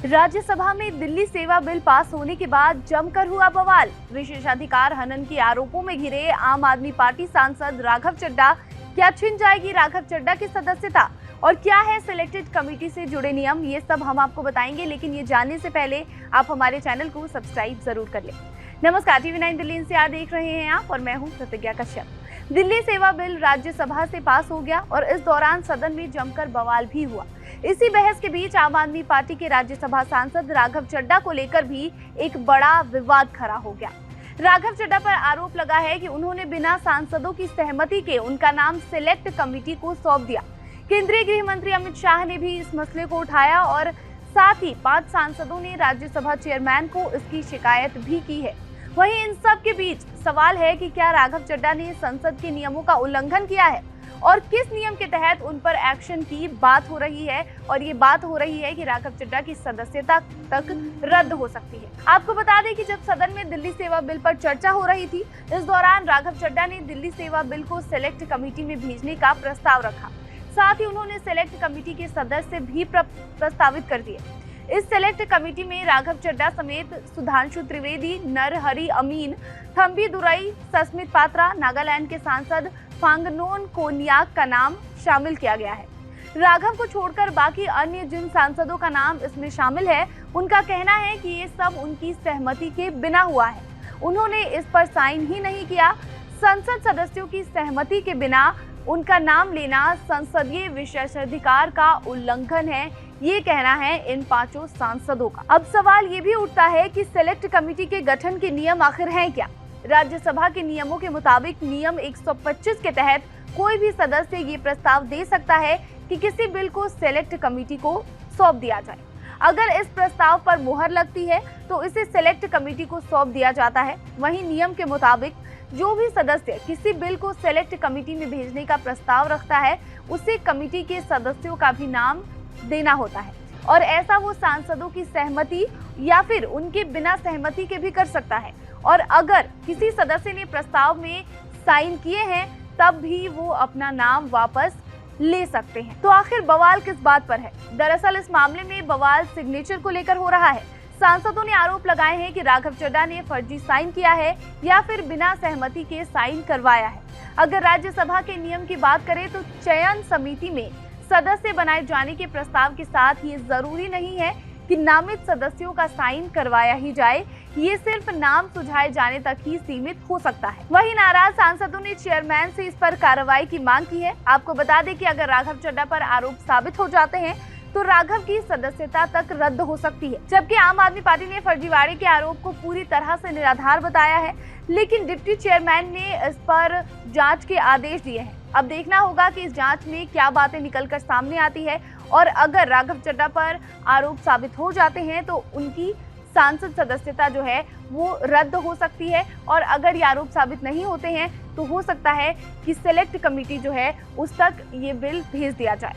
राज्यसभा में दिल्ली सेवा bill pass होने के बाद जमकर हुआ बवाल। विशेषाधिकार हनन के आरोपों में घिरे आम आदमी पार्टी सांसद राघव चड्ढा, क्या छिन जाएगी राघव चड्ढा की सदस्यता और क्या है सिलेक्टेड कमेटी से जुड़े नियम, ये सब हम आपको बताएंगे। लेकिन ये जानने से पहले आप हमारे चैनल को सब्सक्राइब जरूर कर लें। नमस्कार, TV9 दिल्ली NCR देख रहे हैं आप और मैं हूं प्रतिज्ञा कश्यप। दिल्ली सेवा बिल राज्यसभा से पास हो गया और इस दौरान सदन में जमकर बवाल भी हुआ। इसी बहस के बीच आम आदमी पार्टी के राज्यसभा सांसद राघव चड्ढा को लेकर भी एक बड़ा विवाद खड़ा हो गया। राघव चड्ढा पर आरोप लगा है कि उन्होंने बिना सांसदों की सहमति के उनका नाम सिलेक्ट कमेटी को सौंप दिया। केंद्रीय गृह मंत्री अमित शाह ने भी इस मसले को उठाया और साथ ही 5 सांसदों ने राज्यसभा चेयरमैन को इसकी शिकायत भी की है। वहीं इन सब के बीच सवाल है कि क्या राघव चड्ढा ने संसद के नियमों का उल्लंघन किया है और किस नियम के तहत उन पर एक्शन की बात हो रही है। और ये बात हो रही है कि राघव चड्ढा की सदस्यता तक रद्द हो सकती है। आपको बता दें कि जब सदन में दिल्ली सेवा बिल पर चर्चा हो रही थी, इस दौरान राघव चड्ढा ने दिल्ली सेवा बिल को सिलेक्ट कमेटी में भेजने का प्रस्ताव रखा। साथ ही उन्होंने सिलेक्ट कमेटी के सदस्य भी प्रस्तावित कर दिए। इस सिलेक्ट कमेटी में राघव चड्ढा समेत सुधांशु त्रिवेदी, नरहरि अमीन, थम्बी दुरई, सस्मित पात्रा, नागालैंड के सांसद फांगनोन कोन्याक का नाम शामिल किया गया है। राघव को छोड़कर बाकी अन्य जिन सांसदों का नाम इसमें शामिल है, उनका कहना है कि ये सब उनकी सहमति के बिना हुआ है। उन्होंने इस पर साइन ही नहीं किया। संसद सदस्यों की सहमति के बिना उनका नाम लेना संसदीय विशेषाधिकार का उल्लंघन है, ये कहना है इन 5 सांसदों का। अब सवाल ये भी उठता है कि सिलेक्ट कमेटी के गठन के नियम आखिर हैं क्या। राज्यसभा के नियमों के मुताबिक नियम 125 के तहत कोई भी सदस्य ये प्रस्ताव दे सकता है कि किसी बिल को सिलेक्ट कमेटी को सौंप दिया जाए। अगर इस प्रस्ताव पर मुहर लगती है तो इसे सिलेक्ट कमेटी को सौंप दिया जाता है। वहीं नियम के मुताबिक जो भी सदस्य किसी बिल को सिलेक्ट कमेटी में भेजने का प्रस्ताव रखता है, उसे कमेटी के सदस्यों का भी नाम देना होता है और ऐसा वो सांसदों की सहमति या फिर उनके बिना सहमति के भी कर सकता है। और अगर किसी सदस्य ने प्रस्ताव में साइन किए हैं, तब भी वो अपना नाम वापस ले सकते हैं। तो आखिर बवाल किस बात पर है? दरअसल इस मामले में बवाल सिग्नेचर को लेकर हो रहा है। सांसदों ने आरोप लगाए हैं कि राघव चड्ढा ने फर्जी साइन किया है या फिर बिना सहमति के साइन करवाया है। अगर राज्यसभा के नियम की बात करें तो चयन समिति में सदस्य बनाए जाने के प्रस्ताव के साथ ये जरूरी नहीं है कि नामित सदस्यों का साइन करवाया ही जाए। ये सिर्फ नाम सुझाए जाने तक ही सीमित हो सकता है। वहीं नाराज सांसदों ने चेयरमैन से इस पर कार्रवाई की मांग की है। आपको बता दें कि अगर राघव चड्ढा पर आरोप साबित हो जाते हैं तो राघव की सदस्यता तक रद्द हो सकती है। जबकि आम आदमी पार्टी ने फर्जीवाड़े के आरोप को पूरी तरह से निराधार बताया है, लेकिन डिप्टी चेयरमैन ने इस पर जांच के आदेश दिए हैं। अब देखना होगा कि इस जांच में क्या बातें निकलकर सामने आती है और अगर राघव चड्ढा पर आरोप साबित हो जाते हैं तो उनकी सांसद सदस्यता जो है वो रद्द हो सकती है। और अगर ये आरोप साबित नहीं होते हैं तो हो सकता है कि सिलेक्ट कमेटी जो है उस तक ये बिल भेज दिया जाए।